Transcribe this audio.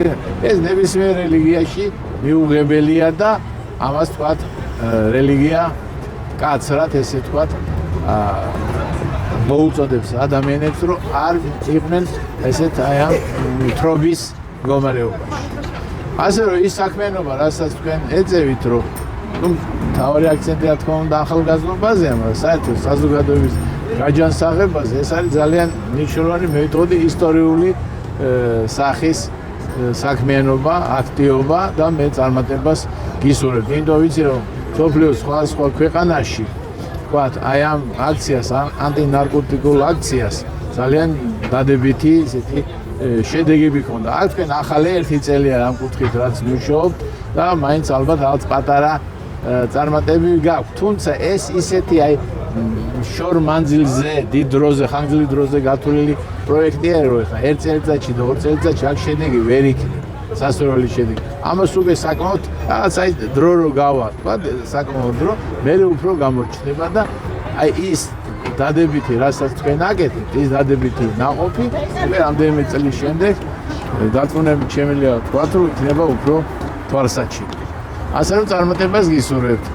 ეს ნებისმიერ რელიგიაში მიუღებელია და ამას თქვათ რელიგია კაცრად ესე თქვათ მოუწოდებს ადამიანებს რომ არ იყვნენ ესეთ აი ამ თრობის მდგომარეობაში. ასე რომ ის საქმიანობა, რასაც თქვენ ეწევით, რომ თავი აქცენტი რა თქმა უნდა ახალგაზრდობაზეა, მაგრამ საერთოდ საზოგადოების გაჯანსაღებაზე ეს არის ძალიან მნიშვნელოვანი მეთოდი ისტორიული სახის საქმიანობა, აქტივობა და მე წარმატებას გისურვებ. იმიტომ ვიცი რომ მსოფლიოს სხვა ქვეყანაში ვთქვათ, აი ამ აქციას, ანტინარკოტიკულ აქციას ძალიან დადებითი ესეთი შედეგები ჰქონდა. აქ თქვენ ახალი ერთი წელია ამ კუთხით რაც მუშაობთ და მაინც ალბათ რაღაც პატარა წარმატებები გაქვთ. თუმცა ეს ისეთი აი შორ მანძილზე, დიდ დროზე, ხანგრძლივ დროზე გათვლილი პროექტია, რომ ეხლა ერთ წელიწადში და ორ წელიწადში აქ შედეგი ვერ იქნება. სასურველი შედეგი. ამას უკვე საკმაოდ რაღაც აი დრო რო გავა, თქვა საკმაოდ დრო, მე უფრო გამორჩება და აი ის დადებითი, რასაც თქვენ აკეთებთ, ის დადებითი ნაყოფი, უკვე რამდენიმე წლის შემდეგ დაწუნებით შემიძლია თქვა, რომ იქნება უფრო თვალსაჩინო. ასე რომ წარმატებას გისურვებთ.